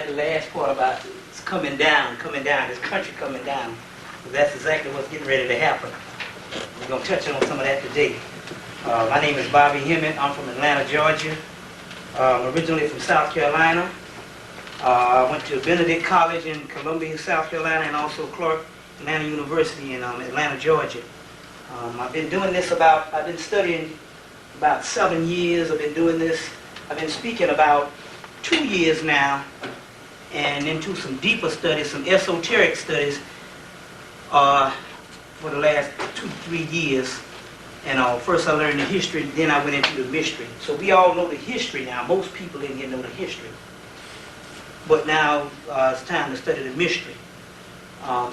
the last part about it's coming down, this country coming down. That's exactly what's getting ready to happen. We're going to touch on some of that today. My name is Bobby Hemmitt. I'm from Atlanta, Georgia. I'm originally from South Carolina. I went to Benedict College in Columbia, South Carolina, and also Clark Atlanta University in Atlanta, Georgia. I've been doing this I've been studying about 7 years. I've been doing this. I've been speaking about 2 years now, and into some deeper studies, some esoteric studies for the last 2-3 years. And first I learned the history, then I went into the mystery. So we all know the history now. Most people in here know the history. But now it's time to study the mystery.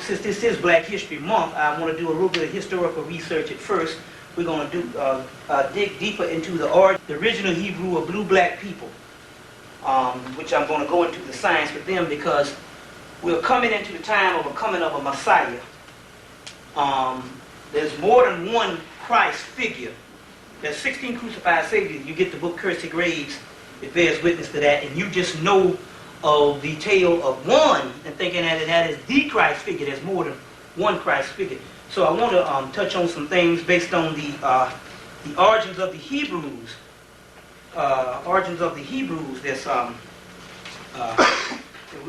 Since this is Black History Month, I want to do a little bit of historical research at first. We're going to dig deeper into the original Hebrew of blue-black people, which I'm going to go into the science with them, because we're coming into the time of a coming of a Messiah. There's more than one Christ figure. There's 16 crucified Saviors. You get the book Cursed Graves. It bears witness to that, and you just know of the tale of one and thinking that is the Christ figure. There's more than one Christ figure. So I want to touch on some things based on the origins of the Hebrews. Origins of the Hebrews. There's we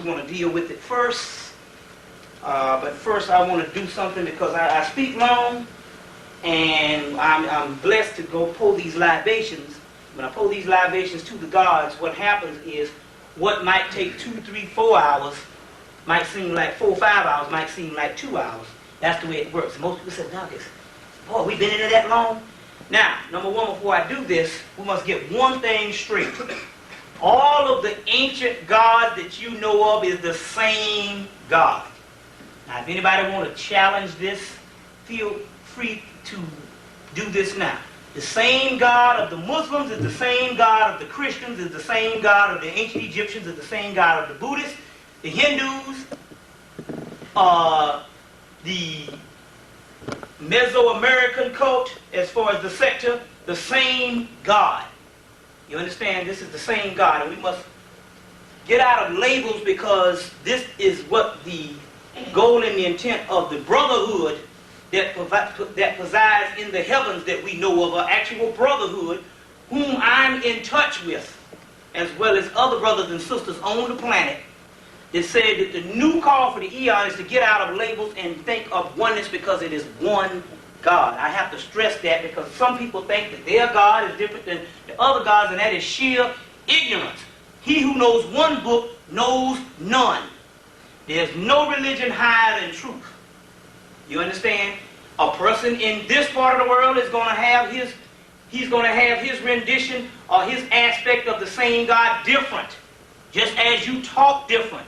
want to deal with it first. But first I want to do something, because I speak long, and I'm blessed to go pull these libations. When I pull these libations to the gods, what happens is what might take 2, 3, 4 hours might seem like 4 or 5 hours, might seem like 2 hours. That's the way it works. Most people say, "Douglas, boy, we've been in it that long." Now, number one, before I do this, we must get one thing straight. All of the ancient gods that you know of is the same God. Now, if anybody want to challenge this, feel free to do this now. The same God of the Muslims is the same God of the Christians, is the same God of the ancient Egyptians, is the same God of the Buddhists, the Hindus, the Mesoamerican cult, as far as the sector, the same God. You understand? This is the same God, and we must get out of labels, because this is what the goal and the intent of the brotherhood that presides in the heavens that we know of, an actual brotherhood whom I'm in touch with, as well as other brothers and sisters on the planet, that said that the new call for the eon is to get out of labels and think of oneness, because it is one God. I have to stress that, because some people think that their God is different than the other gods, and that is sheer ignorance. He who knows one book knows none. There's no religion higher than truth. You understand? A person in this part of the world is going to have his rendition or his aspect of the same God different. Just as you talk different.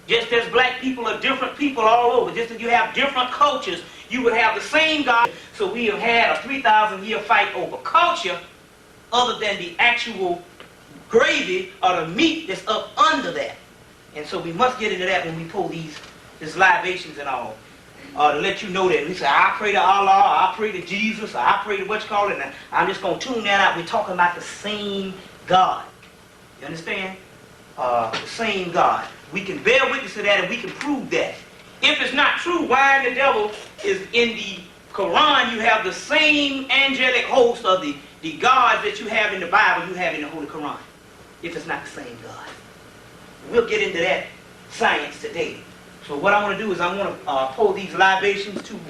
Just as black people are different people all over. Just as you have different cultures, you would have the same God. So we have had a 3,000-year fight over culture, other than the actual gravy or the meat that's up under that. And so we must get into that when we pull these libations and all. To let you know that we say, I pray to Allah, I pray to Jesus, I pray to what you call it. And I'm just going to tune that out. We're talking about the same God. You understand? The same God. We can bear witness to that, and we can prove that. If it's not true, why in the devil is in the Quran you have the same angelic host of the gods that you have in the Bible, you have in the Holy Quran? If it's not the same God. We'll get into that science today. So what I want to do is I want to pull these libations to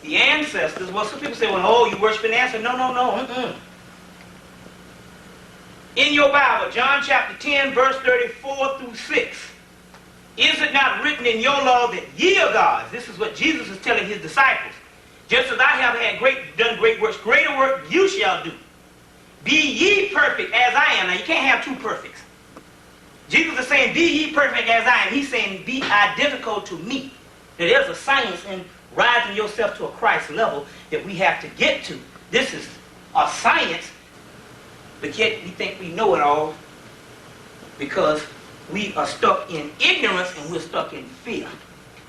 the ancestors. Well, some people say, well, oh, you worship an ancestor. No. In your Bible, John chapter 10, verse 34 through 6. Is it not written in your law that ye are gods? This is what Jesus is telling his disciples. Just as I have done great works, greater work you shall do. Be ye perfect as I am. Now, you can't have two perfects. Jesus is saying, be ye perfect as I am. He's saying, be identical to me. Now, there's a science in rising yourself to a Christ level that we have to get to. This is a science, but yet we think we know it all, because we are stuck in ignorance and we're stuck in fear.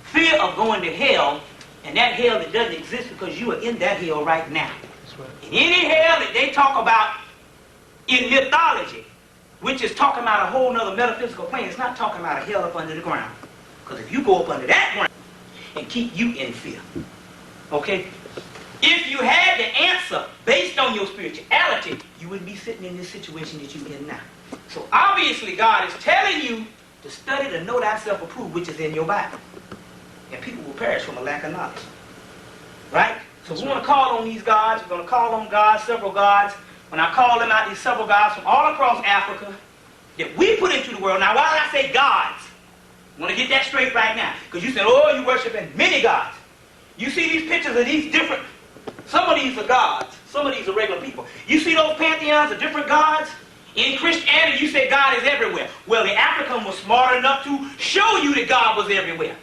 Fear of going to hell, and that hell that doesn't exist because you are in that hell right now. That's right. In any hell that they talk about in mythology, which is talking about a whole nother metaphysical plane. It's not talking about a hell up under the ground. Because if you go up under that ground and keep you in fear, okay? If you had the answer based on your spirituality, you wouldn't be sitting in this situation that you're in now. So obviously God is telling you to study to know thyself approved, which is in your Bible. And people will perish from a lack of knowledge. Right? So we want to call on these gods. We're going to call on gods, several gods. When I call them out, these several gods from all across Africa that we put into the world. Now, why did I say gods? I want to get that straight right now. Because you said, oh, you're worshiping many gods. You see these pictures of these different, some of these are gods. Some of these are regular people. You see those pantheons of different gods? In Christianity, you say God is everywhere. Well, the African was smart enough to show you that God was everywhere.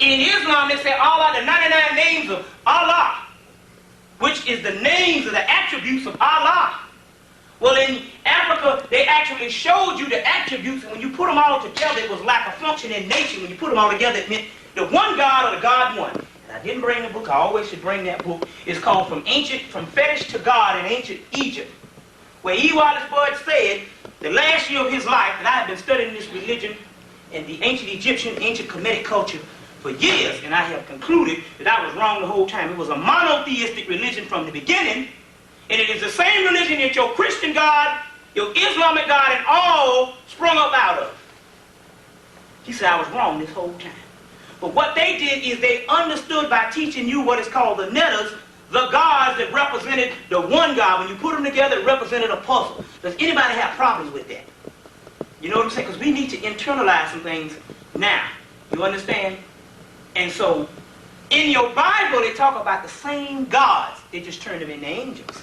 In Islam, they say Allah, the 99 names of Allah, which is the names of the attributes of Allah. Well, in Africa, they actually showed you the attributes, and when you put them all together, it was like a function in nature. When you put them all together, it meant the one God or the God one. And I didn't bring the book. I always should bring that book. It's called From Fetish to God in Ancient Egypt, where Ewald Bud said, the last year of his life, and I have been studying this religion and the ancient Egyptian, ancient Kemetic culture for years, and I have concluded that I was wrong the whole time. It was a monotheistic religion from the beginning, and it is the same religion that your Christian God, your Islamic God, and all sprung up out of. He said I was wrong this whole time. But what they did is they understood by teaching you what is called the netters, the gods that represented the one God. When you put them together, it represented a puzzle. Does anybody have problems with that? You know what I'm saying? Because we need to internalize some things now. You understand? And so, in your Bible, they talk about the same gods. They just turn them into angels.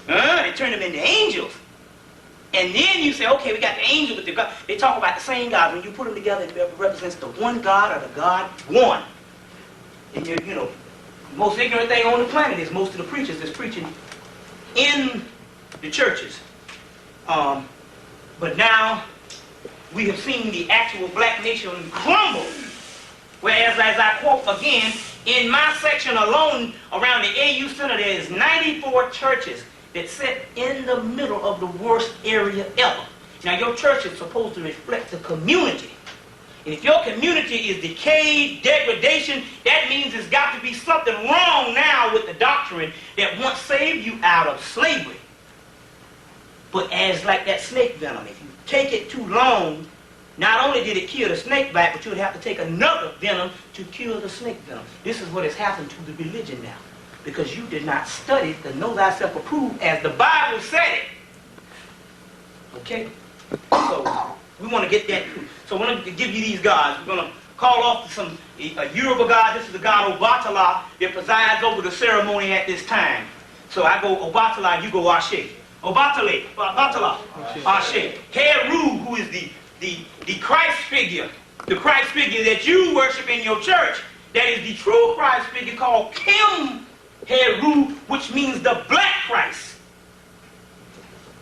They turn them into angels. And then you say, okay, we got the angel with the God. They talk about the same gods. When you put them together, it represents the one God or the God one. And you know, the most ignorant thing on the planet is most of the preachers that's preaching in the churches. But now, we have seen the actual black nation crumble. Whereas, as I quote again, in my section alone, around the AU Center, there is 94 churches that sit in the middle of the worst area ever. Now, your church is supposed to reflect the community. And if your community is decayed, degradation, that means there's got to be something wrong now with the doctrine that once saved you out of slavery. But as like that snake venom, if you take it too long, not only did it kill the snake bite, but you would have to take another venom to kill the snake venom. This is what has happened to the religion now. Because you did not study to know thyself approved as the Bible said it. Okay? So, we want to get that through. So, we're going to give you these gods. We're going to call off a Yoruba god. This is the god Obatala that presides over the ceremony at this time. So, I go Obatala, you go Ashe. Obatala, Ashe. Heru, who is the Christ figure, the Christ figure that you worship in your church, that is the true Christ figure called Kim Heru, which means the black Christ.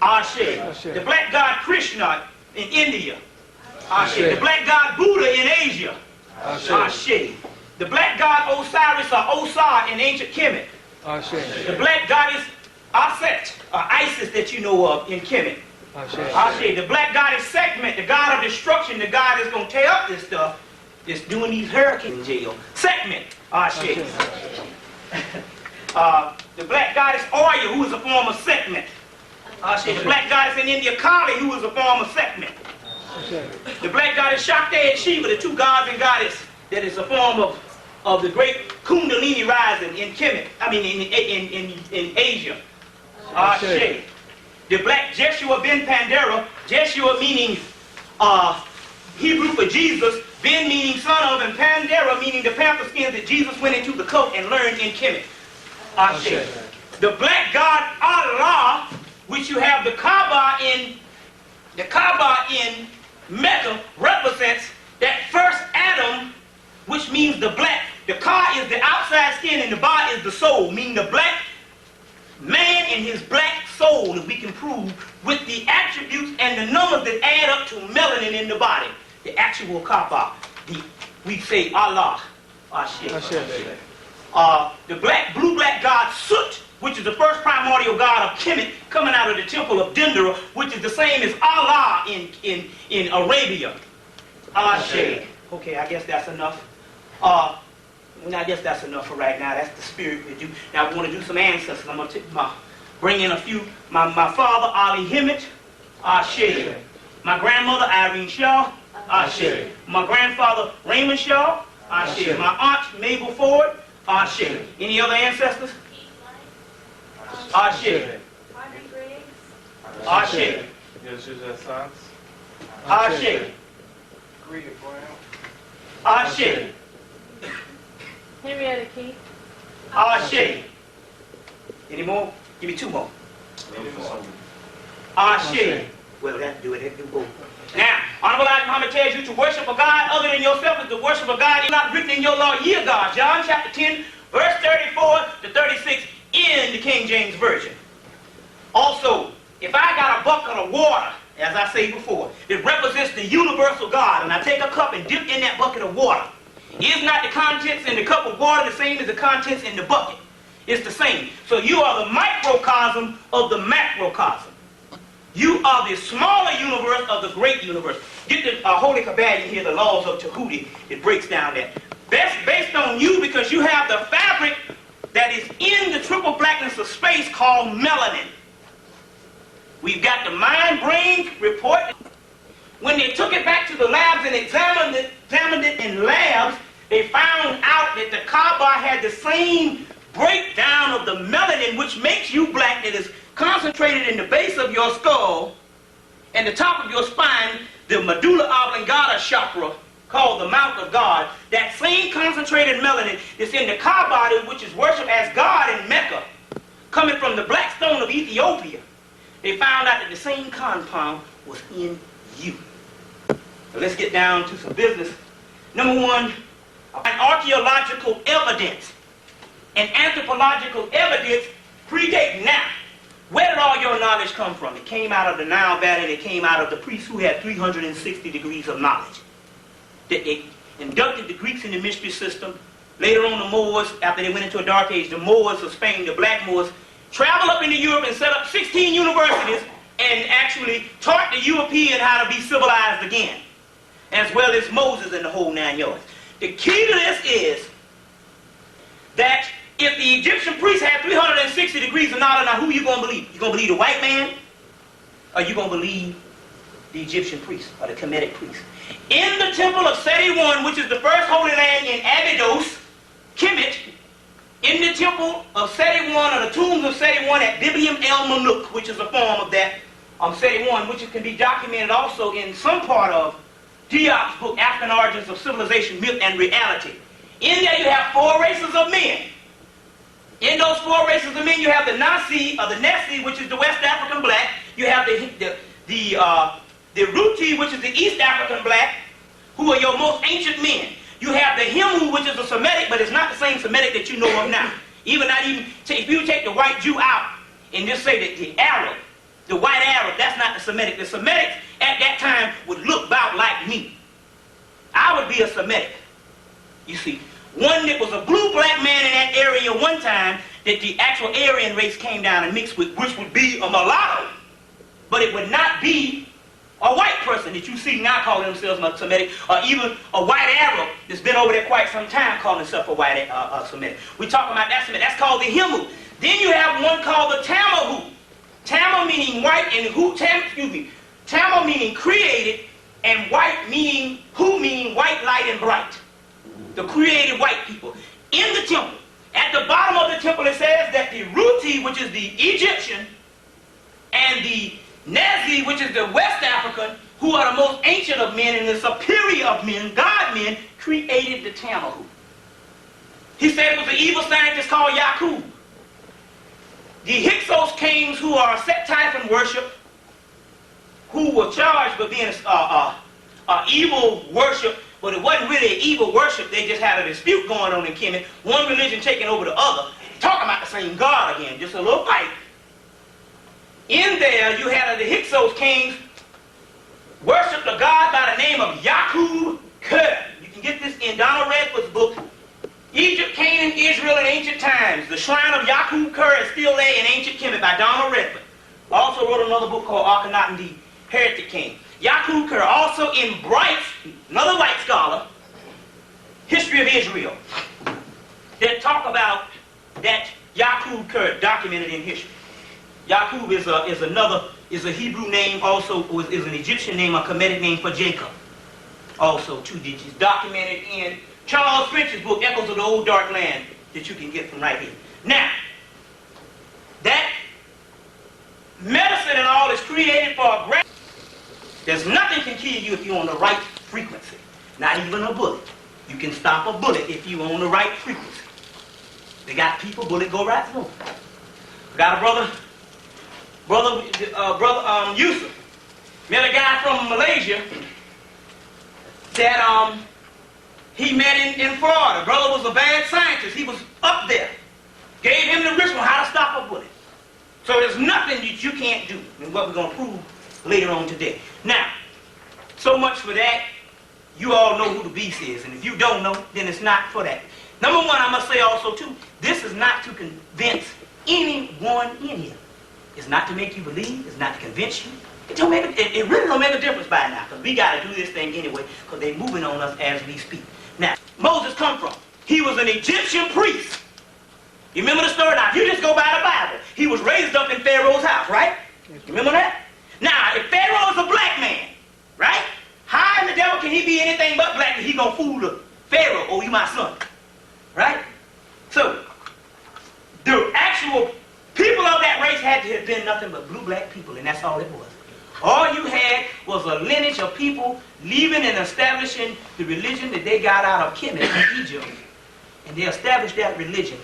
Ashe. The black god Krishna in India. Ashe. The black god Buddha in Asia. Ashe. The black god Osiris or Osar in ancient Kemet. Ashe. The black goddess Aset or Isis that you know of in Kemet. Ashe. The black goddess Sekhmet, the god of destruction, the god that's going to tear up this stuff, that's doing these hurricanes in jail. Sekhmet. Ashe. The black goddess Oya, who is a form of Sekhmet. The black goddess in India, Kali, who is a form of Sekhmet. The black goddess Shakti and Shiva, the two gods and goddess that is a form of the great Kundalini rising in Kemet, in Asia. Ashe. The black Jeshua ben Pandera, Jeshua meaning Hebrew for Jesus, Ben meaning son of, and Pandera meaning the panther skins that Jesus went into the coat and learned in Kemet. Ashe. The black god Allah, which you have the Kaaba in Mecca, represents that first Adam, which means the black. The Ka is the outside skin and the Ba is the soul, meaning the black man and his black soul, that we can prove with the attributes and the numbers that add up to melanin in the body. The actual Kaaba. We say Allah. Ashe. The blue-black god Sut, which is the first primordial god of Hemmitt, coming out of the temple of Dendera, which is the same as Allah in Arabia. Ashe. Okay, I guess that's enough. I guess that's enough for right now. That's the spirit we do. Now we want to do some ancestors. I'm going to bring in a few. My father, Ali Hemmitt. Ashe. My grandmother, Irene Shaw. Ashe. My grandfather, Raymond Shaw. Ashe. My aunt, Mabel Ford. Ashe. Any other ancestors? Ashe. Ashe. Ashe. Ashe. Henrietta Keith. Ashe. Any more? Give me two more. Ashe. Well, that'll do it. That'll do both. Now, Honorable Elijah Muhammad tells you to worship a God other than yourself is to worship a God not written in your law, ye God. John chapter 10, verse 34 to 36 in the King James Version. Also, if I got a bucket of water, as I say before, it represents the universal God, and I take a cup and dip in that bucket of water, is not the contents in the cup of water the same as the contents in the bucket? It's the same. So you are the microcosm of the macrocosm. You are the smaller universe of the great universe. Get the Holy Kabbalion here, the laws of Tahuti. It breaks down that. That's based on you because you have the fabric that is in the triple blackness of space called melanin. We've got the mind-brain report. When they took it back to the labs and examined it in labs, they found out that the Kaaba had the same breakdown of the melanin which makes you black that is concentrated in the base of your skull and the top of your spine, the medulla oblongata chakra, called the mouth of God. That same concentrated melanin is in the Kaaba, which is worshipped as God in Mecca, coming from the black stone of Ethiopia. They found out that the same compound was in you. So let's get down to some business. Number one, an archaeological evidence and anthropological evidence predate now. Where did all your knowledge come from? It came out of the Nile Valley. It came out of the priests who had 360 degrees of knowledge. They inducted the Greeks in the mystery system. Later on, the Moors, after they went into a dark age, the Moors of Spain, the black Moors, traveled up into Europe and set up 16 universities and actually taught the European how to be civilized again, as well as Moses and the whole 9 yards. The key to this is that if the Egyptian priests had 360 degrees of knowledge, now who you going to believe? You going to believe the white man? Or you going to believe the Egyptian priest or the Kemetic priest? In the temple of Seti I, which is the first holy land in Abydos, Kemet, in the temple of Seti I, or the tombs of Seti I at Biblium El Manuk, which is a form of that Seti I, which can be documented also in some part of Diop's book, African Origins of Civilization, Myth, and Reality. In there you have 4 races of men. In those 4 races of men, you have the Nasi, or the Nesi, which is the West African black. You have the Ruti, which is the East African black, who are your most ancient men. You have the Hemu, which is a Semitic, but it's not the same Semitic that you know of now. If you take the white Jew out and just say that the Arab, the white Arab, that's not the Semitic. The Semitic at that time would look about like me. I would be a Semitic. You see, one that was a blue-black man in that area one time that the actual Aryan race came down and mixed with, which would be a mulatto. But it would not be a white person that you see now calling themselves a Semitic, or even a white Arab that's been over there quite some time calling himself a white Semitic. We're talking about that Semitic. That's called the Hemu. Then you have one called the Tamahu. Tama meaning white, and Tama meaning created, and white meaning white, light, and bright. The created white people. In the temple, at the bottom of the temple, it says that the Ruti, which is the Egyptian, and the Nezi, which is the West African, who are the most ancient of men and the superior of men, God-men, created the Tamahu. He said it was an evil scientist called Yakub. The Hixos kings, who are a Septiphon worship, who were charged with being evil worship, but it wasn't really evil worship. They just had a dispute going on in Kemet, one religion taking over the other, talking about the same God again, just a little fight. In there, you had the Hixos kings worshiped a god by the name of Yakub Ker. You can get this in Donald Redford's book, Egypt, Canaan, Israel in ancient times. The shrine of Yaku Ker is still there in ancient Kemet by Donald Redford. Also wrote another book called Akhenaten, the Heretic King. Yaku Ker, also in Bright's, another white scholar, History of Israel, that talk about that Yaku Ker documented in history. Yaqub is a Hebrew name, also is an Egyptian name, a Kemetic name for Jacob. Also 2 digits, documented in Charles French's book, Echoes of the Old Dark Land, that you can get from right here. Now, that medicine and all is created for a great. There's nothing can kill you if you're on the right frequency. Not even a bullet. You can stop a bullet if you're on the right frequency. They got people, bullet go right through. I got a brother Yusuf. Met a guy from Malaysia that he met in Florida. Brother was a bad scientist. He was up there. Gave him the ritual how to stop a bullet. So there's nothing that you can't do, and what we're going to prove later on today. Now, so much for that. You all know who the beast is, and if you don't know, then it's not for that. Number one, I must say also too, this is not to convince anyone in here. It's not to make you believe. It's not to convince you. It really don't make a difference by now, because we got to do this thing anyway, because they're moving on us as we speak. Now, Moses come from? He was an Egyptian priest. You remember the story? Now, if you just go by the Bible, he was raised up in Pharaoh's house, right? You remember that? Now, if Pharaoh is a black man, right? How in the devil can he be anything but black and he gonna fool the Pharaoh? Oh, you my son, right? So, the actual people of that race had to have been nothing but blue black people, and that's all it was. All you had was a lineage of people leaving and establishing the religion that they got out of Kemet in Egypt, and they established that religion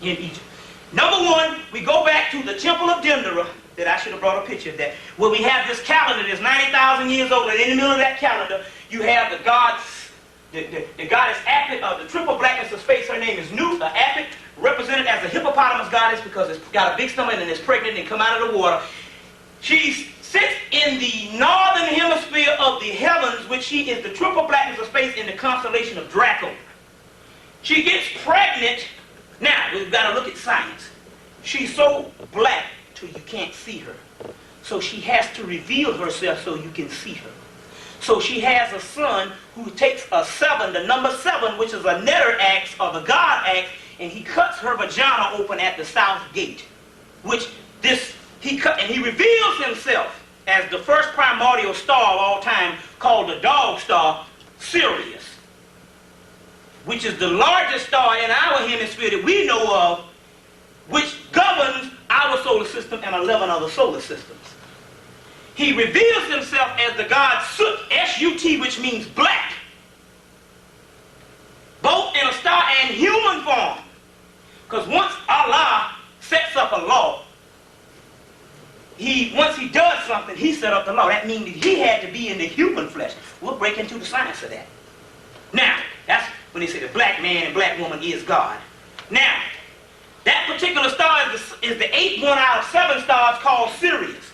in Egypt. Number one, we go back to the Temple of Dendera, that I should have brought a picture of that, where we have this calendar that's 90,000 years old, and in the middle of that calendar, you have the goddess Apit of the triple blackness of space. Her name is Nut, Apit, represented as a hippopotamus goddess because it's got a big stomach and it's pregnant and come out of the water. She sits in the northern hemisphere of the heavens, which she is the triple blackness of space in the constellation of Draco. She gets pregnant. Now, we've got to look at science. She's so black till you can't see her. So she has to reveal herself so you can see her. So she has a son who takes a 7, the number 7, which is a netter axe or the God axe, and he cuts her vagina open at the south gate. He reveals himself as the first primordial star of all time, called the dog star, Sirius, which is the largest star in our hemisphere that we know of, which governs our solar system and 11 other solar systems. He reveals himself as the god Sut, S-U-T, which means black, both in a star and human form. Because once Allah sets up a law, once he does something, he set up the law. That means that he had to be in the human flesh. We'll break into the science of that. Now, that's when they say the black man and black woman is God. Now, that particular star is the 8th one out of 7 stars called Sirius.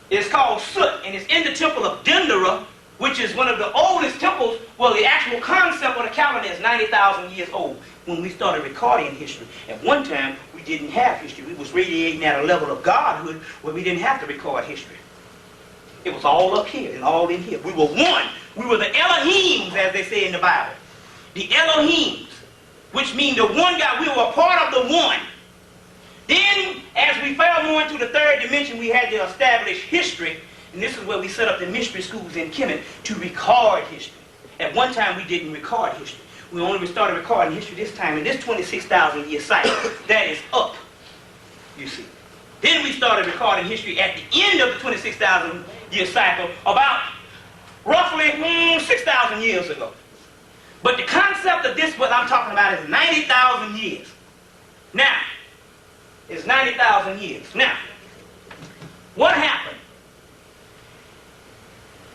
It's called Sut, and it's in the Temple of Dendera, which is one of the oldest temples. Well, the actual concept of the calendar is 90,000 years old when we started recording history. At one time, we didn't have history. We was radiating at a level of godhood where we didn't have to record history. It was all up here and all in here. We were one. We were the Elohims, as they say in the Bible. The Elohims, which mean the one God. We were a part of the one. Then, as we fell more into the 3rd dimension, we had to establish history, and this is where we set up the mystery schools in Kemet to record history. At one time, we didn't record history. We only started recording history this time in this 26,000 year cycle. That is up, you see. Then we started recording history at the end of the 26,000 year cycle, about roughly 6,000 years ago. But the concept of this, what I'm talking about, is 90,000 years. Now, it's 90,000 years. Now, what happened?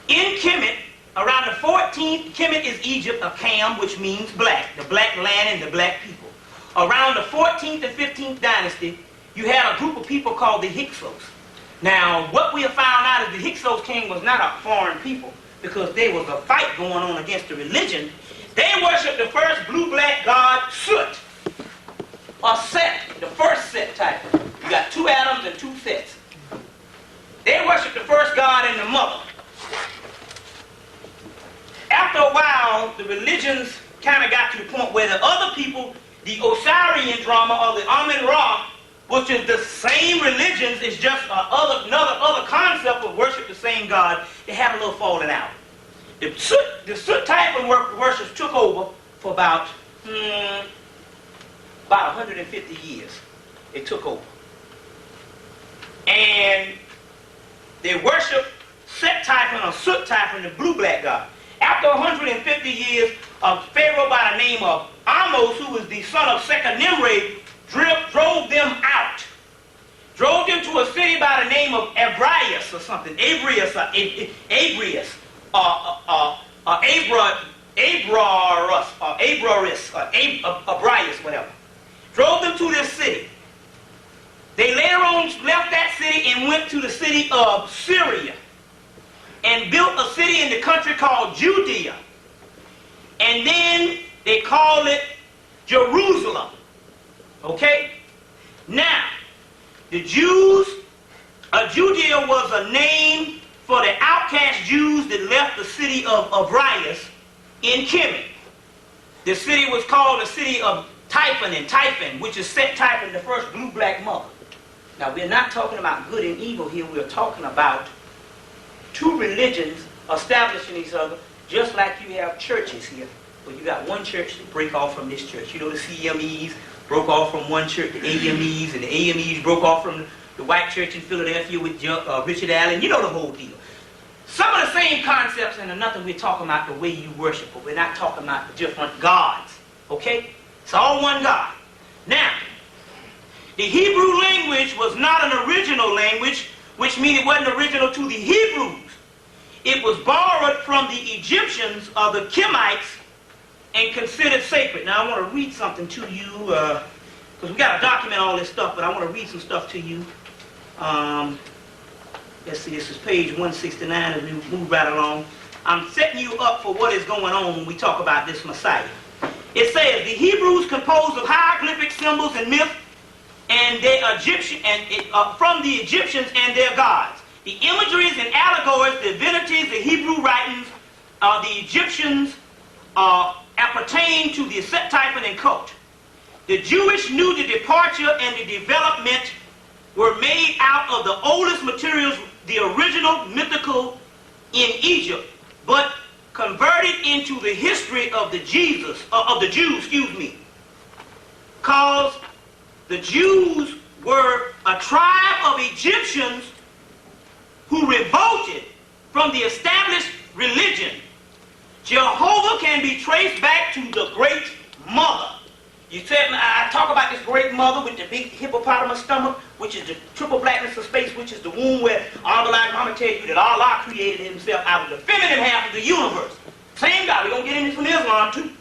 In Kemet, around the 14th, Kemet is Egypt of Cam, which means black, the black land and the black people. Around the 14th and 15th dynasty, you had a group of people called the Hixos. Now, what we have found out is the Hixos king was not a foreign people, because there was a fight going on against the religion They worship the first blue-black god, Soot, or Set, the first Set type. You got 2 Adams and 2 Sets. They worship the first god and the mother. After a while, the religions kind of got to the point where the other people, the Osirian drama or the Amun-Ra, which is the same religions, is just another concept of worship the same God, they had a little falling out. The Soot type of worship took over for about 150 years. It took over. And they worship Set type or Soot type and the blue-black God. After 150 years, a pharaoh by the name of Amos, who was the son of Second Nimrod, drove them out. Drove them to a city by the name of Abrius or something. Abrius, whatever. Drove them to this city. They later on left that city and went to the city of Syria and built a city in the country called Judea. And then they called it Jerusalem. Okay? Now, the Jews, Judea was a name for the outcast Jews that left the city of Abrius in Hemmitt. The city was called the city of Typhon, which is Set Typhon, the first blue-black mother. Now, we're not talking about good and evil here. We're talking about 2 religions establishing each other, just like you have churches here. But you got one church that break off from this church. You know, the CMEs broke off from one church, the AMEs, and the AMEs broke off from the white church in Philadelphia with Richard Allen. You know the whole deal. Some of the same concepts, and nothing we're talking about the way you worship, but we're not talking about the different gods. Okay? It's all one God. Now, the Hebrew language was not an original language, which means it wasn't original to the Hebrews. It was borrowed from the Egyptians or the Kemites and considered sacred. Now, I want to read something to you, because we got to document all this stuff, but I want to read some stuff to you. Let's see, this is page 169 as we move right along. I'm setting you up for what is going on when we talk about this Messiah. It says, the Hebrews composed of hieroglyphic symbols and myths and their Egyptian from the Egyptians and their gods. The imageries and allegories, the divinities, the Hebrew writings, the Egyptians appertain to the Set Typhon and cult. The Jewish knew the departure and the development were made out of the oldest materials, the original mythical in Egypt, but converted into the history of the Jews, because the Jews were a tribe of Egyptians who revolted from the established religion. Jehovah can be traced back to the Great Mother. You said, I talk about this Great Mother with the big hippopotamus stomach, which is the triple blackness of space, which is the womb where I'm going to tell you that Allah created himself out of the feminine half of the universe. Same God. We're going to get into some Islam too.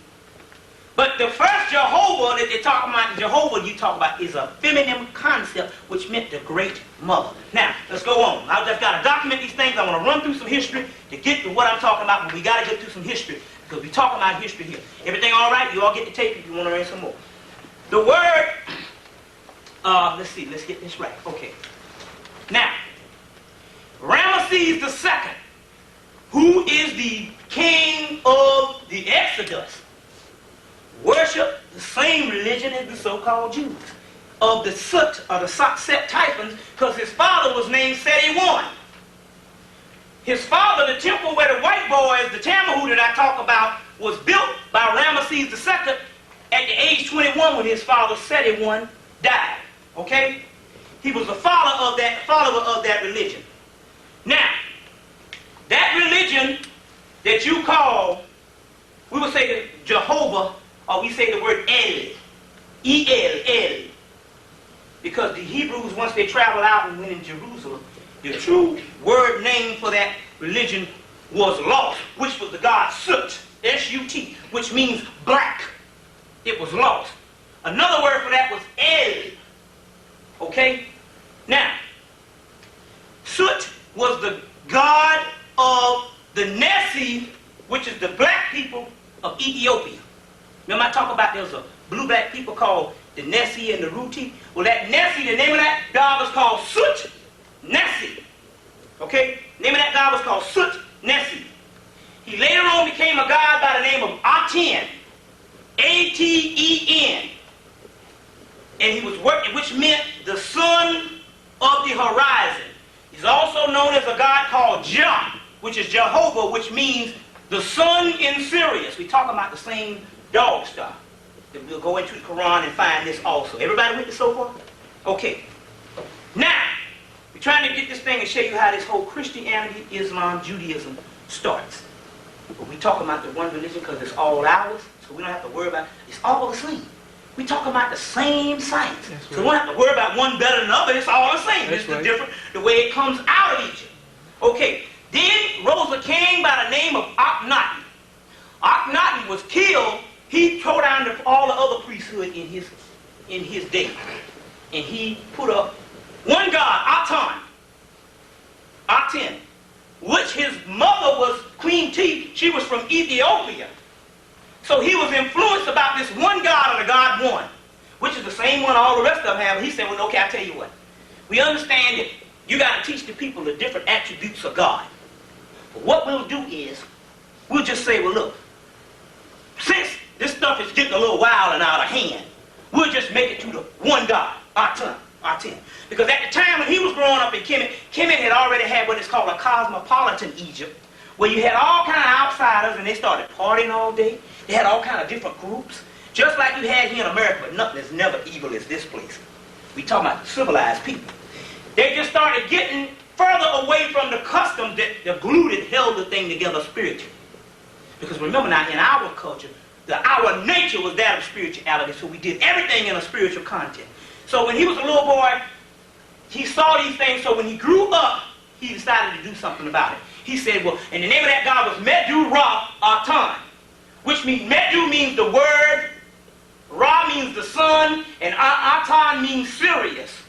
But the first Jehovah that they talk about, Jehovah you talk about, is a feminine concept, which meant the Great Mother. Now, let's go on. I just got to document these things. I want to run through some history to get to what I'm talking about, but we got to get through some history, because we're talking about history here. Everything all right? You all get the tape if you want to learn some more. The word, let's see, let's get this right. Okay. Now, Ramesses II, who is the king of the Exodus, worship the same religion as the so-called Jews of the Soot or the Set Typhons, because his father was named Seti I. His father, the temple where the white boys, the Tamahu that I talk about, was built by Ramesses II at the age 21 when his father Seti I died. Okay? He was a follower of that religion. Now, that religion that you call, we would say Jehovah, or we say the word El, El, because the Hebrews, once they traveled out and went in Jerusalem, the true word name for that religion was lost, which was the god Soot, S-U-T, which means black. It was lost. Another word for that was El. Okay? Now, Soot was the god of the Nessie, which is the black people of Ethiopia. Remember I talk about there was a blue-black people called the Nessie and the Ruti? Well, that Nessie, the name of that god was called Sut Nessie. Okay? The name of that god was called Sut Nessie. He later on became a god by the name of Aten. A-T-E-N. And he was working, which meant the sun of the horizon. He's also known as a god called Jah, which is Jehovah, which means the sun in Sirius. We're talking about the same dog star. We'll go into the Quran and find this also. Everybody with me so far? Okay. Now, we're trying to get this thing and show you how this whole Christianity, Islam, Judaism starts. But we're talking about the one religion because it's all ours, so we don't have to worry about it. It's all the same. We're talking about the same science. Right. So we don't have to worry about one better than the other. It's all the same. It's right. Different, the way it comes out of Egypt. Okay. Then rose a king by the name of Akhenaten. Akhenaten was killed. He tore down all the other priesthood in his day. And he put up one god, Aten, which his mother was Queen T. She was from Ethiopia. So he was influenced about this one god of the god one, which is the same one all the rest of them have. He said, well, okay, I'll tell you what. We understand that you got to teach the people the different attributes of God. But what we'll do is, we'll just say, well, look, since this stuff is getting a little wild and out of hand, we'll just make it to the one God, Aten. Because at the time when he was growing up in Kemet had already had what is called a cosmopolitan Egypt, where you had all kind of outsiders and they started partying all day. They had all kind of different groups, just like you had here in America, but nothing as never evil as this place. We talking about civilized people. They just started getting further away from the customs that the glue that held the thing together spiritually. Because remember now, in our culture, our nature was that of spirituality, so we did everything in a spiritual content. So when he was a little boy, he saw these things, so when he grew up, he decided to do something about it. He said, well, and the name of that god was Medu Ra Atan, which means, Medu means the word, Ra means the sun, and Atan means Sirius,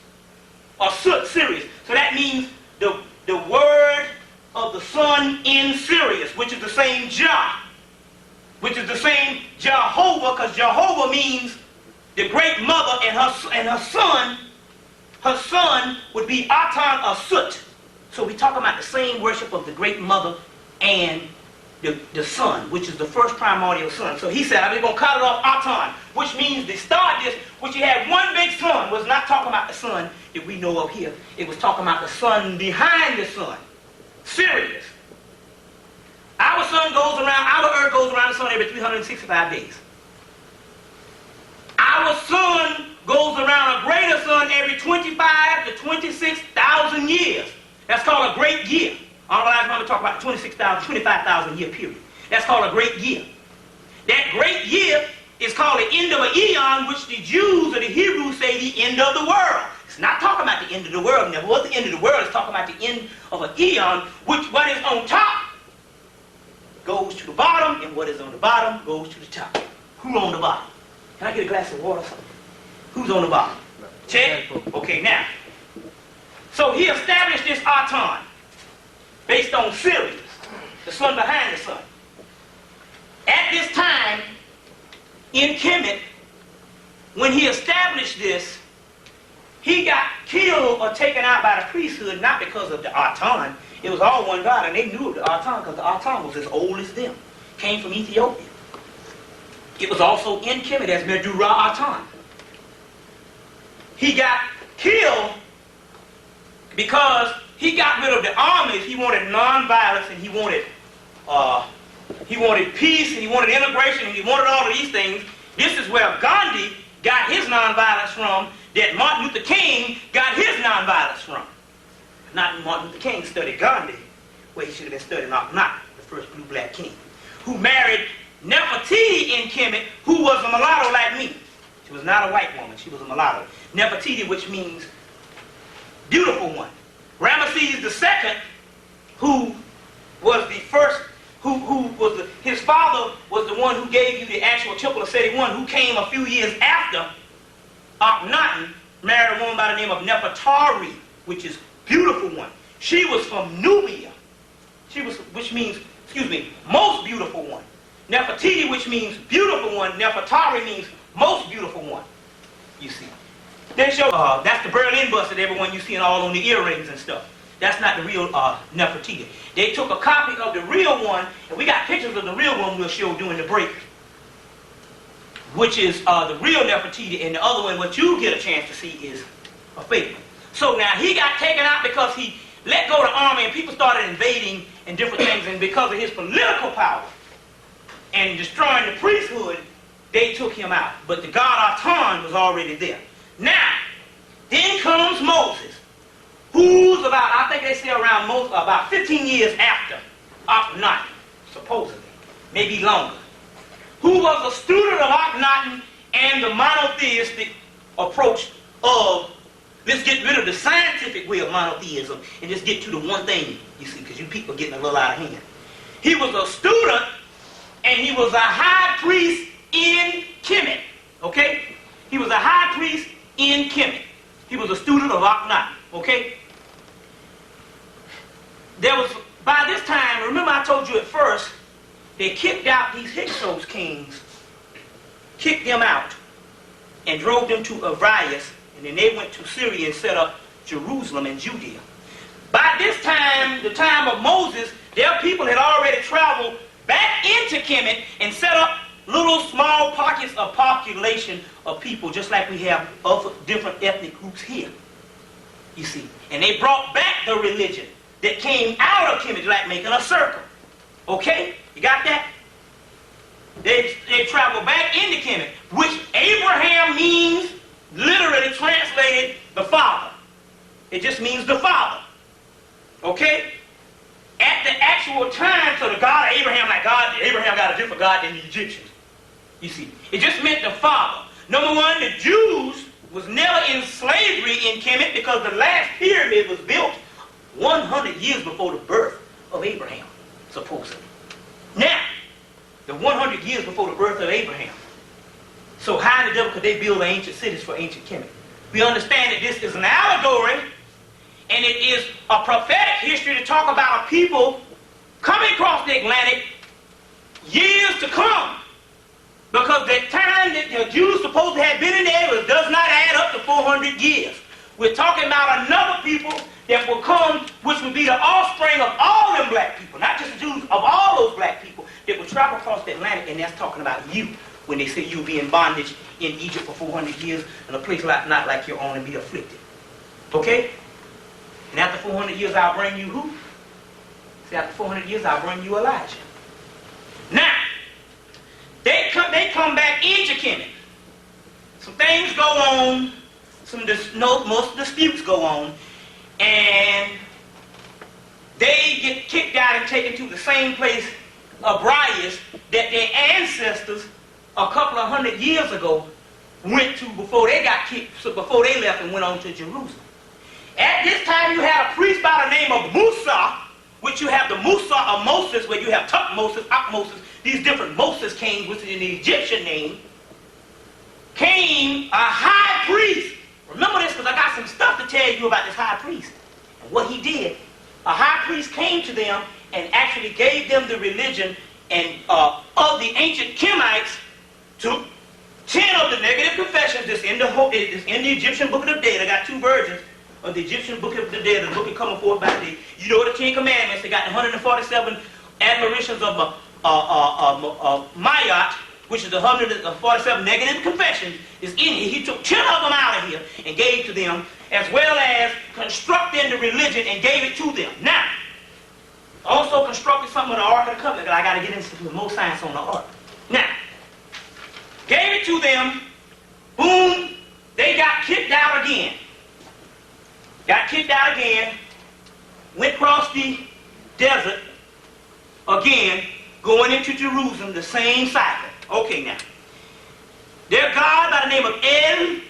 or Sirius. So that means the word of the sun in Sirius, which is the same Jah, which is the same Jehovah, because Jehovah means the great mother, and her son would be Atan or Sut. So we're talking about the same worship of the great mother and the sun, which is the first primordial sun. So he said, I'm going to cut it off Atan, which means the star disk, which you had one big sun, was not talking about the sun that we know of here. It was talking about the sun behind the sun, Sirius. Our earth goes around the sun every 365 days. Our sun goes around a greater sun every 25 to 26,000 years. That's called a great year. I don't know if I'm going to talk about the 25,000 year period. That's called a great year. That great year is called the end of an eon, which the Jews or the Hebrews say the end of the world. It's not talking about the end of the world. It never was the end of the world. It's talking about the end of an eon, which what is on top goes to the bottom, and what is on the bottom goes to the top. Who's on the bottom? Can I get a glass of water or something? Who's on the bottom? Check? Okay, now. So he established this Aten based on Sirius, the sun behind the sun. At this time, in Kemet, when he established this, he got killed or taken out by the priesthood, not because of the Aten. It was all one God, and they knew of the Aten because the Aten was as old as them. Came from Ethiopia. It was also in Kemet as Medu Ra Aten. He got killed because he got rid of the armies. He wanted non-violence, and he wanted peace, and he wanted integration, and he wanted all of these things. This is where Gandhi got his non-violence from, that Martin Luther King got his non-violence from. Not Martin Luther King studied Gandhi, where he should have been studying Akhenaten, the first blue-black king, who married Nefertiti in Kemet, who was a mulatto like me. She was not a white woman, she was a mulatto. Nefertiti, which means beautiful one. Ramesses II, who was the first, his father was the one who gave you the actual temple of Seti I, who came a few years after Akhenaten, married a woman by the name of Nefertari, which is beautiful one. She was from Nubia. Which means, most beautiful one. Nefertiti, which means beautiful one. Nefertari means most beautiful one. You see. They show, that's the Berlin bust that everyone you see all on the earrings and stuff. That's not the real Nefertiti. They took a copy of the real one, and we got pictures of the real one we'll show during the break, which is the real Nefertiti, and the other one, what you get a chance to see, is a fake one. So now he got taken out because he let go of the army, and people started invading and different things, and because of his political power and destroying the priesthood, they took him out. But the god Aton was already there. Now, then comes Moses, who's about, I think they say around about 15 years after Akhenaten, supposedly, maybe longer, who was a student of Akhenaten and the monotheistic approach of, let's get rid of the scientific way of monotheism and just get to the one thing, you see, because you people are getting a little out of hand. He was a student, and he was a high priest in Hemmitt, okay? He was a high priest in Hemmitt. He was a student of Akhenaten, okay? There was, by this time, remember I told you at first, they kicked out these Hixos kings, kicked them out, and drove them to Arius, and then they went to Syria and set up Jerusalem and Judea. By this time, the time of Moses, their people had already traveled back into Hemmitt and set up little small pockets of population of people, just like we have other different ethnic groups here, you see. And they brought back the religion that came out of Hemmitt, like making a circle. Okay? You got that? They traveled back into Hemmitt, which Abraham means, literally translated, the father. It just means the father. Okay? At the actual time, so the God of Abraham, like God, Abraham got a different God than the Egyptians. You see, it just meant the father. Number one, the Jews was never in slavery in Hemmitt because the last pyramid was built 100 years before the birth of Abraham, supposedly. Now, the 100 years before the birth of Abraham. So how in the devil could they build ancient cities for ancient Hemmitt? We understand that this is an allegory, and it is a prophetic history to talk about a people coming across the Atlantic years to come. Because the time that the Jews supposedly had been in the area does not add up to 400 years. We're talking about another people that will come, which would be the offspring of all them black people, not just the Jews, of all those black people that will travel across the Atlantic, and that's talking about you, when they say you'll be in bondage in Egypt for 400 years, in a place not like your own, and be afflicted. Okay? And after 400 years, I'll bring you who? See, after 400 years, I'll bring you Elijah. Now, they come back into Hemmitt. Some things go on, most disputes go on, and they get kicked out and taken to the same place of Arius that their ancestors a couple of hundred years ago went to before they got kicked, so before they left and went on to Jerusalem. At this time, you had a priest by the name of Musa, which you have the Musa of Moses, where you have Tutmosis, Akmoses, these different Moses kings, which is in the Egyptian name, came a high priest. Remember this, because I got some stuff to tell you about this high priest and what he did. A high priest came to them and actually gave them the religion and of the ancient Kemites, took 10 of the negative confessions that's in the Egyptian Book of the Dead. I got 2 versions of the Egyptian Book of the Dead, the book is coming forth by the day. You know the 10 Commandments. They got the 147 admirations of Mayat, which is the 147 negative confessions, is in here. He took 10 of them out of here and gave to them, as well as constructing the religion and gave it to them. Now, also constructed something of the Ark of the Covenant, I got to get into more science on the Ark. Now, gave it to them, boom, they got kicked out again. Got kicked out again, went across the desert again, going into Jerusalem, the same cycle. Okay, now. Their God by the name of El,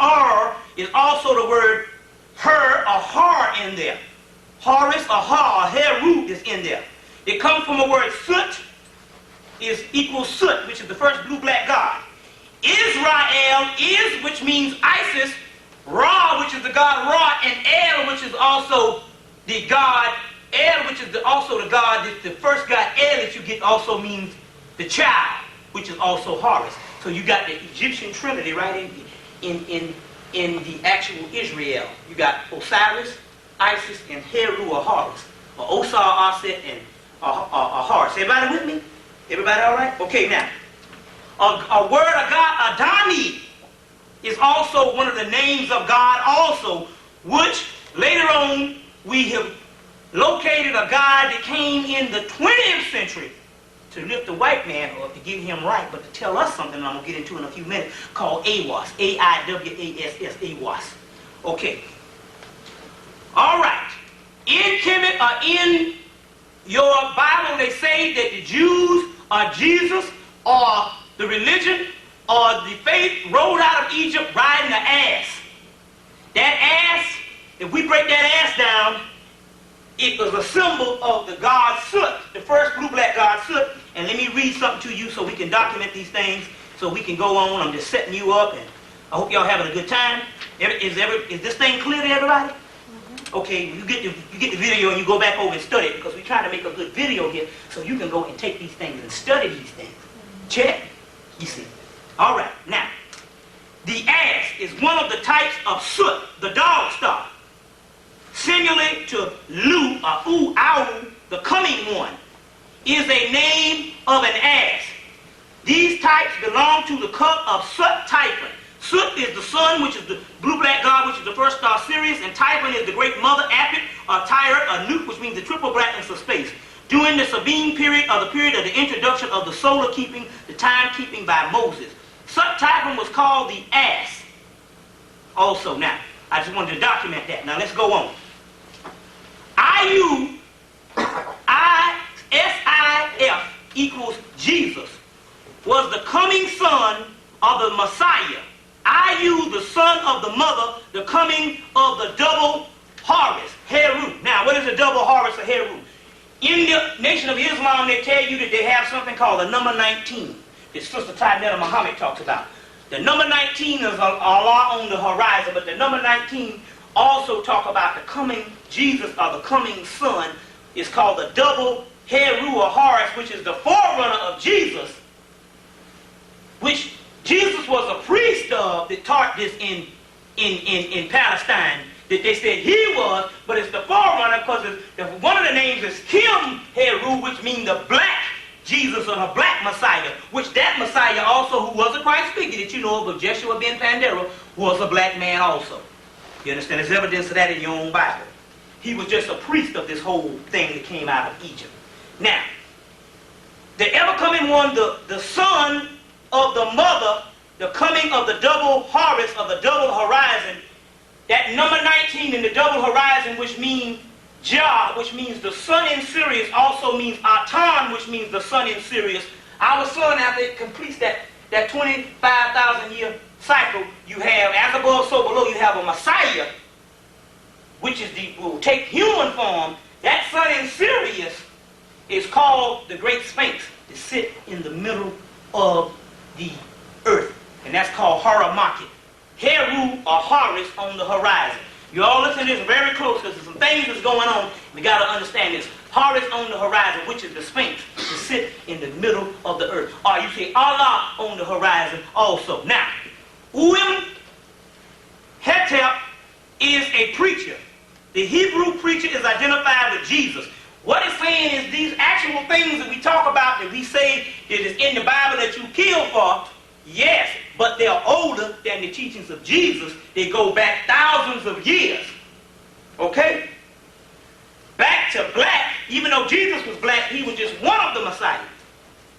or is also the word Her, or Har in there. Horus, or Har, or Heru is in there. It comes from a word Sut, is equals Sut, which is the first blue-black god. Israel is, which means Isis, Ra, which is the god Ra, and El, which is also the god El, which is also the God, the first God, El, that you get also means the child, which is also Horus. So you got the Egyptian Trinity right in the actual Israel. You got Osiris, Isis, and Heru or Horus. Or Osar, Aset, and Horus. Everybody with me? Everybody all right? Okay, now. A word of God, Adani, is also one of the names of God also, which later on we have located a God that came in the 20th century to lift the white man up, to get him right, but to tell us something I'm going to get into in a few minutes, called Aiwass. A-I-W-A-S-S, Aiwass. Okay. All right. In Kemet, or in your Bible, they say that the Jews or Jesus or the religion or the faith rode out of Egypt riding an ass. That ass, if we break that ass down, it was a symbol of the god Sut, the first blue-black god Sut. And let me read something to you so we can document these things, so we can go on. I'm just setting you up, and I hope y'all having a good time. Is this thing clear to everybody? Okay, you get the video and you go back over and study it, because we're trying to make a good video here so you can go and take these things and study these things. Check. You see. All right. Now, the ass is one of the types of Soot, the dog star. Similar to Lu, or Au, the coming one, is a name of an ass. These types belong to the cult of Sut Typhon. Sut is the sun, which is the blue-black god, which is the first star Sirius, and Typhon is the great mother Apit, or Tyre, or Nut, which means the triple blackness of space. During the Sabine period, or the period of the introduction of the solar keeping, the time keeping by Moses, Sut Typhon was called the ass. Also, now, I just wanted to document that. Now let's go on. IUSIF equals Jesus was the coming son of the Messiah. Iu, the son of the mother, the coming of the double Horus, Heru. Now, what is the double Horus or Heru? In the Nation of Islam, they tell you that they have something called the number 19 that Sister Tynetta Muhammad talks about. The number 19 is Allah on the horizon, but the number 19 also talk about the coming Jesus or the coming son is called the double Heru or Horus, which is the forerunner of Jesus, which Jesus was a priest of that taught this in Palestine, that they said he was, but it's the forerunner because one of the names is Kim Heru, which means the black Jesus or the black Messiah, which that Messiah also, who was a Christ figure that you know of Jeshua ben Pandera, was a black man also. You understand? There's evidence of that in your own Bible. He was just a priest of this whole thing that came out of Egypt. Now, the ever-coming one, the son of the mother, the coming of the double Horus of the double horizon, that number 19 in the double horizon, which means Jah, which means the sun in Sirius, also means Atan, which means the sun in Sirius. Our sun, after it completes that 25,000 year cycle, you have, as above, so below, you have a Messiah, which will take human form. That sun in Sirius is called the Great Sphinx, to sit in the middle of the earth. And that's called Haramakit. Heru or Horus on the horizon. You all listen to this very close, because there's some things that's going on. We got to understand this. Horus on the horizon, which is the Sphinx, to sit in the middle of the earth. Or you say Allah on the horizon also. Now, Uim Hetep is a preacher. The Hebrew preacher is identified with Jesus. What it's saying is these actual things that we talk about, that we say that is in the Bible that you kill for, yes, but they're older than the teachings of Jesus. They go back thousands of years. Okay? Back to black, even though Jesus was black, he was just one of the Messiahs.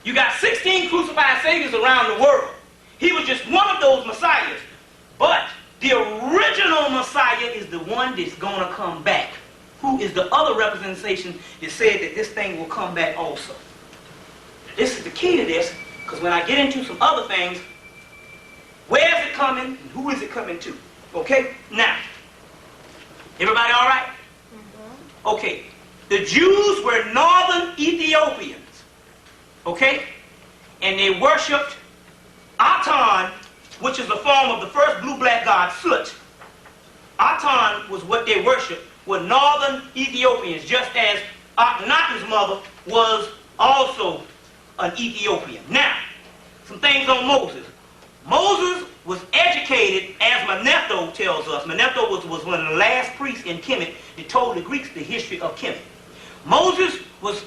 You got 16 crucified saviors around the world. He was just one of those Messiahs. But the original Messiah is the one that's going to come back, who is the other representation that said that this thing will come back also. This is the key to this, because when I get into some other things, where is it coming and who is it coming to? Okay? Now, everybody all right? Mm-hmm. Okay. The Jews were northern Ethiopians. Okay? And they worshipped Atan, which is the form of the first blue-black god, Sut. Atan was what they worshipped, were northern Ethiopians, just as Akhenaten's mother was also an Ethiopian. Now, some things on Moses. Moses was educated, as Manetho tells us. Manetho was one of the last priests in Hemmitt that told the Greeks the history of Hemmitt. Moses was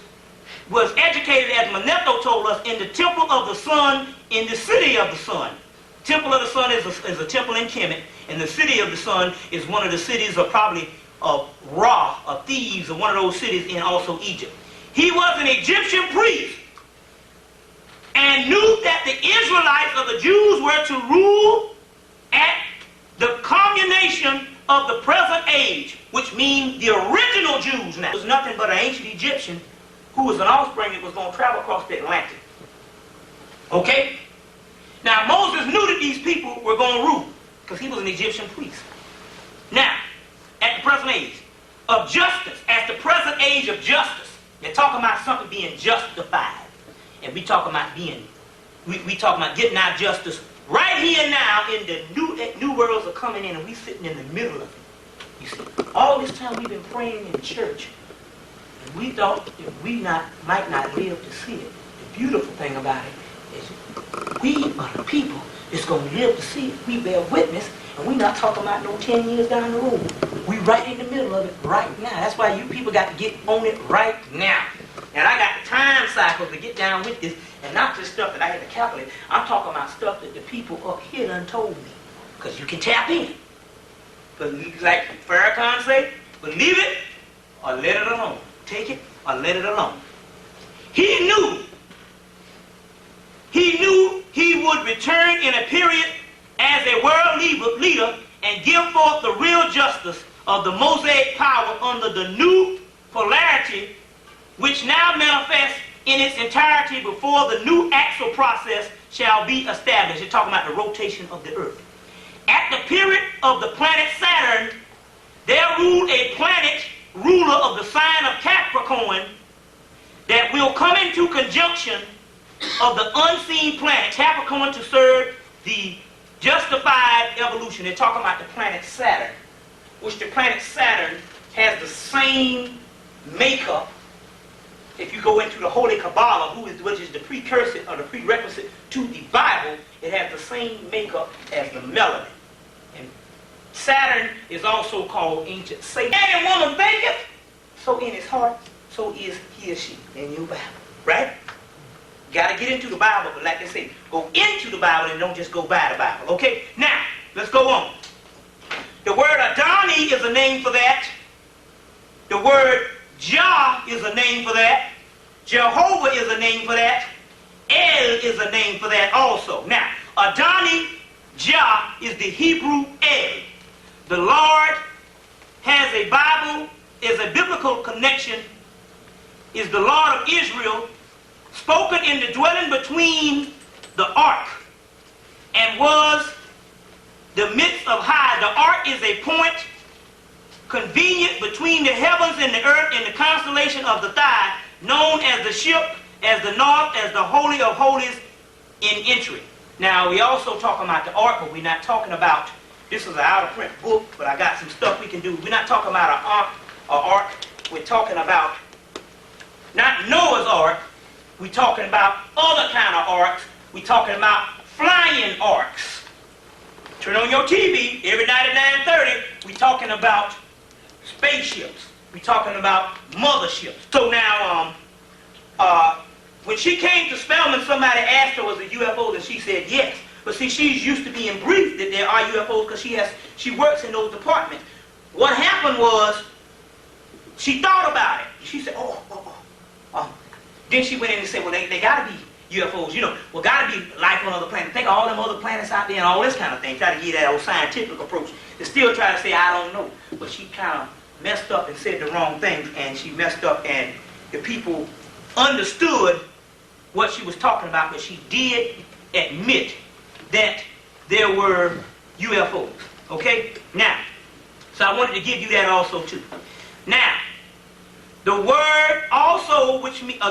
educated, as Manetho told us, in the temple of the sun, in the city of the sun. Temple of the sun is a temple in Hemmitt, and the city of the sun is one of the cities of probably of Ra, of Thebes, or one of those cities in also Egypt. He was an Egyptian priest and knew that the Israelites or the Jews were to rule at the culmination of the present age, which means the original Jews now. It was nothing but an ancient Egyptian who was an offspring that was going to travel across the Atlantic. Okay? Now, Moses knew that these people were going to rule because he was an Egyptian priest. Now, at the present age of justice, at the present age of justice, they're talking about something being justified. And we talking about getting our justice right here and now in the new worlds are coming in, and we sitting in the middle of it. You see, all this time we've been praying in church, and we thought that we might not live to see it. The beautiful thing about it is we are the people that's going to live to see it. We bear witness, and we're not talking about no 10 years down the road. We right in the middle of it right now. That's why you people got to get on it right now. And I got the time cycle to get down with this, and not just stuff that I had to calculate. I'm talking about stuff that the people up here done told me. Because you can tap in. But like Farrakhan say, believe it or let it alone. Take it or let it alone. He knew he would return in a period as a world leader and give forth the real justice of the Mosaic power under the new polarity which now manifests in its entirety before the new axial process shall be established. You're talking about the rotation of the earth. At the period of the planet Saturn, there ruled a planet ruler of the sign of Capricorn that will come into conjunction of the unseen planet Capricorn to serve the justified evolution. They're talking about the planet Saturn, which the planet Saturn has the same makeup. If you go into the Holy Kabbalah, which is the precursor or the prerequisite to the Bible, it has the same makeup as the Melanin. And Saturn is also called ancient Satan. Man and woman thinketh, so in his heart, so is he or she in your Bible. Right? Got to get into the Bible, but like they say, go into the Bible and don't just go by the Bible. Okay? Now, let's go on. The word Adoni is a name for that. The word Jah is a name for that. Jehovah is a name for that. El is a name for that also. Now, Adoni, Jah is the Hebrew El. The Lord has a Bible, is a biblical connection, is the Lord of Israel, spoken in the dwelling between the ark, and was the midst of high. The ark is a point convenient between the heavens and the earth in the constellation of the thigh, known as the ship, as the north, as the holy of holies in entry. Now, we also talking about the ark, but we're not talking about, this is an out-of-print book, but I got some stuff we can do. We're not talking about an ark. We're talking about not Noah's ark. We're talking about other kind of arks. We're talking about flying arks. Turn on your TV every night at 9:30. We're talking about spaceships. We're talking about motherships. So now, when she came to Spelman, somebody asked her, was it UFOs? And she said yes. But see, she's used to being briefed that there are UFOs because she works in those departments. What happened was, she thought about it. She said, oh. Then she went in and said, well, they got to be UFOs, you know. Well, got to be life on other planets. Think of all them other planets out there and all this kind of thing. Try to get that old scientific approach. They still try to say, I don't know. But she kind of messed up and said the wrong things, and she messed up, and the people understood what she was talking about, but she did admit that there were UFOs. Okay? Now, so I wanted to give you that also too. Now, the word also,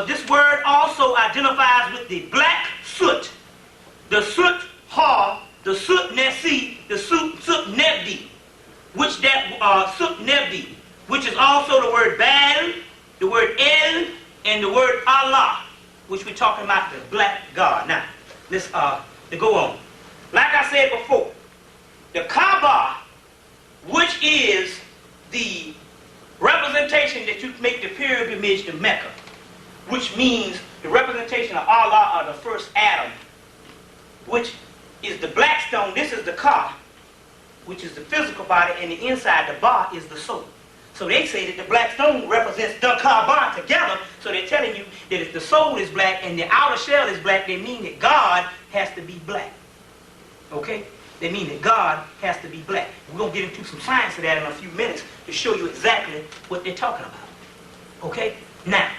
this word also identifies with the black soot, the soot ha, the soot nesi, the soot nebdi, which that soot nebdi, which is also the word Baal, the word El, and the word Allah, which we're talking about the black God. Now, let's to go on. Like I said before, the Kaaba, which is the representation that you make the pilgrimage to Mecca, which means the representation of Allah or the first Adam, which is the black stone. This is the Ka, which is the physical body, and the inside, the Ba, is the soul. So they say that the black stone represents the Kaaba together, so they're telling you that if the soul is black and the outer shell is black, they mean that God has to be black. Okay? They mean that God has to be black. We're going to get into some science of that in a few minutes to show you exactly what they're talking about. Okay? Now,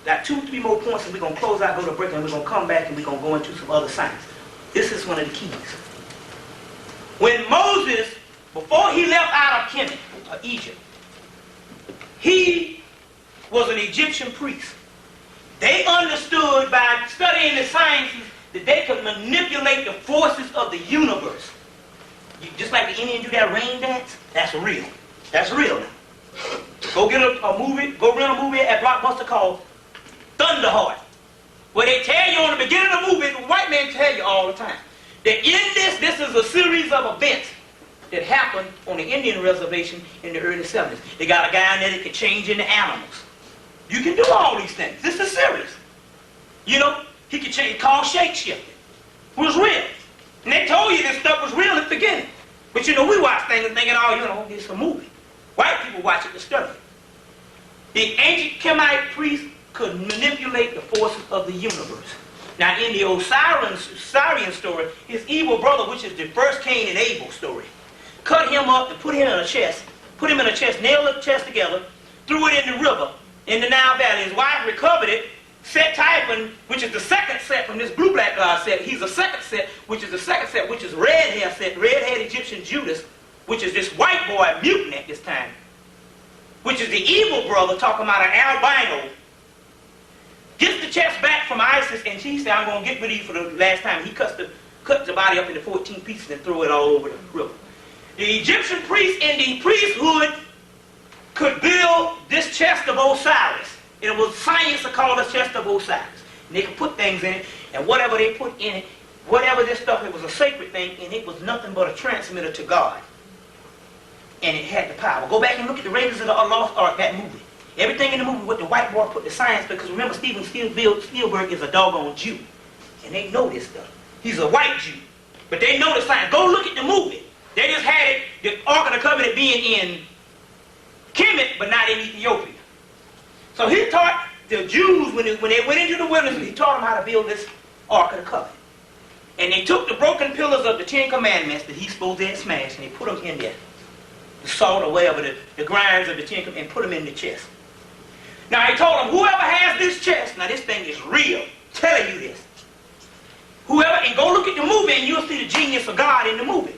got 2-3 more points, and we're going to close out, go to break, and we're going to come back, and we're going to go into some other science. This is one of the keys. When Moses, before he left out of Kemet, or Egypt, he was an Egyptian priest. They understood by studying the sciences that they could manipulate the forces of the universe. Just like the Indians do that rain dance, that's real. That's real now. Go get a movie, go rent a movie at Blockbuster called Thunderheart, where they tell you on the beginning of the movie, the white men tell you all the time, that in this is a series of events that happened on the Indian reservation in the early 70s. They got a guy in there that could change into animals. You can do all these things. This is serious. You know, he could change, called shape-shifting. It was real. And they told you this stuff was real at the beginning. But you know, we watch things and thinking, oh, you know, it's a movie. White people watch it to study it. The ancient Kemetite priests could manipulate the forces of the universe. Now, in the Osirian story, his evil brother, which is the first Cain and Abel story, cut him up and put him in a chest, nailed the chest together, threw it in the river, in the Nile Valley. His wife recovered it, Set Typhon, which is the second set from this blue-black God set. He's the second set, which is red hair set, red-haired Egyptian Judas, which is this white boy, mutant at this time, which is the evil brother, talking about an albino, gets the chest back from Isis, and she said, I'm going to get rid of you for the last time. He cuts the body up into 14 pieces and throw it all over the river. The Egyptian priests in the priesthood could build this chest of Osiris. It was science to call the chest of Osiris. And they could put things in it, and whatever they put in it, whatever this stuff, it was a sacred thing, and it was nothing but a transmitter to God. And it had the power. Go back and look at the Raiders of the Lost Ark, that movie. Everything in the movie with the white boy put the science, because remember, Steven Spielberg is a doggone Jew. And they know this stuff. He's a white Jew. But they know the science. Go look at the movie. They just had it, the Ark of the Covenant being in Kemet, but not in Ethiopia. So he taught the Jews, when they went into the wilderness, he taught them how to build this Ark of the Covenant. And they took the broken pillars of the 10 Commandments that he's supposed to have smashed, and they put them in there. The salt or whatever, the grinds of the 10 Commandments, and put them in the chest. Now he told them, whoever has this chest, now this thing is real, telling you this. Whoever, and go look at the movie and you'll see the genius of God in the movie.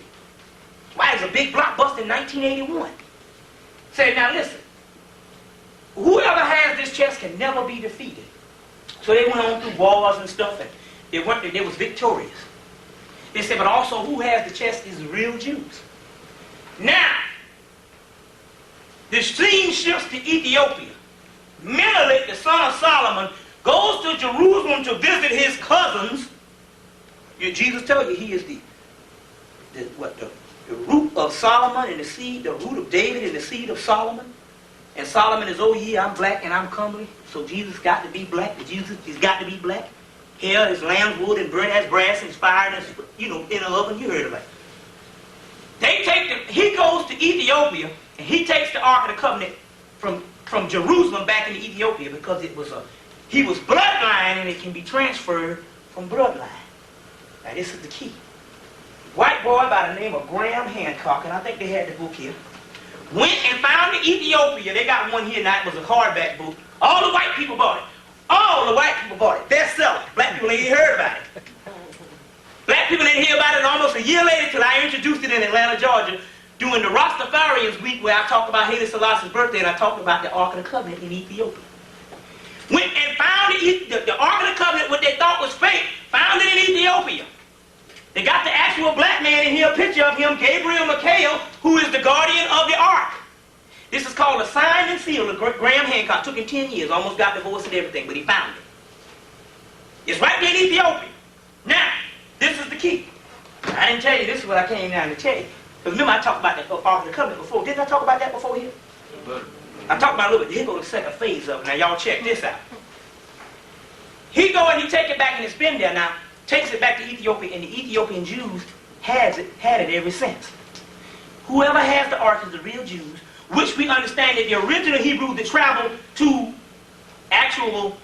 Why, it was a big blockbuster in 1981. Say, now listen, whoever has this chest can never be defeated. So they went on through wars and stuff, and they was victorious. They said, but also who has the chest is real Jews. Now, the scene shifts to Ethiopia. Menelik, the son of Solomon, goes to Jerusalem to visit his cousins. Jesus tells you he is the root of Solomon and the root of David and the seed of Solomon. And Solomon is, oh yeah, I'm black and I'm comely. So Jesus got to be black. He's got to be black. Hair is lamb's wood and burnt as brass and fire and, in an oven. You heard of it. He goes to Ethiopia and he takes the Ark of the Covenant from Jerusalem back into Ethiopia, because he was bloodline and it can be transferred from bloodline. Now this is the key. White boy by the name of Graham Hancock, and I think they had the book here, went and found the Ethiopia. They got one here now. It was a hardback book. All the white people bought it. All the white people bought it. Bestseller. Black people ain't heard about it. Black people didn't hear about it almost a year later till I introduced it in Atlanta, Georgia, during the Rastafarians week, where I talked about Haile Selassie's birthday, and I talked about the Ark of the Covenant in Ethiopia. Went and found the Ark of the Covenant, what they thought was fake, found it in Ethiopia. They got the actual black man in here, a picture of him, Gabriel Mikhail, who is the guardian of the Ark. This is called a sign and seal of Graham Hancock. Took him 10 years, almost got divorced and everything, but he found it. It's right there in Ethiopia. Now, this is the key. I didn't tell you, this is what I came down to tell you. Because remember I talked about that Ark of the Covenant before. Didn't I talk about that before here? I talked about it a little bit. Here goes the second phase of it. Now y'all check this out. He go and he take it back and it's been there now. Takes it back to Ethiopia, and the Ethiopian Jews had it ever since. Whoever has the Ark is the real Jews, which we understand that the original Hebrews that traveled to actual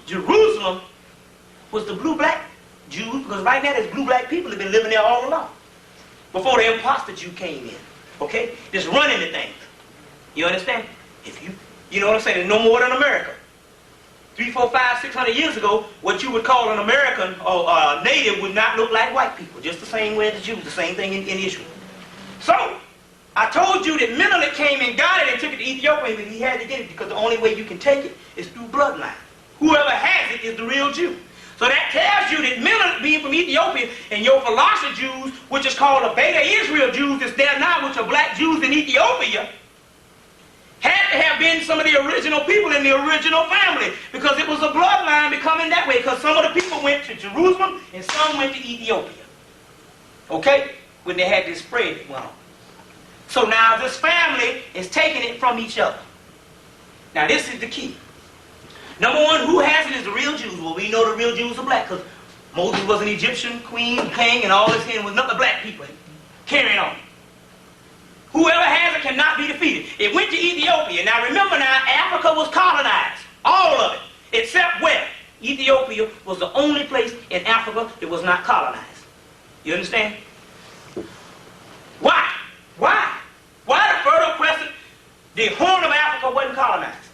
Jerusalem was the blue-black Jews, because right now there's blue-black people that have been living there all along. Before the imposter Jew came in. Okay? Just running the things. You understand? You know what I'm saying? There's no more than America. 300, 400, 500, 600 years ago, what you would call an American or native would not look like white people. Just the same way as the Jews, the same thing in Israel. So, I told you that Melanin came and got it and took it to Ethiopia, but he had to get it because the only way you can take it is through bloodline. Whoever has it is the real Jew. So that tells you that Melanin being from Ethiopia and your philosopher Jews, which is called the Beta Israel Jews that's there now, which are black Jews in Ethiopia, had to have been some of the original people in the original family, because it was a bloodline becoming that way, because some of the people went to Jerusalem and some went to Ethiopia. Okay? When they had this spread that went on. So now this family is taking it from each other. Now this is the key. Number one, who has it is the real Jews. Well, we know the real Jews are black, because Moses was an Egyptian queen, king, and all this here, and was nothing but black people carrying on. Whoever has it cannot be defeated. It went to Ethiopia. Now remember now, Africa was colonized. All of it. Except where? Ethiopia was the only place in Africa that was not colonized. You understand? Why? Why? Why the Fertile Crescent, the Horn of Africa wasn't colonized?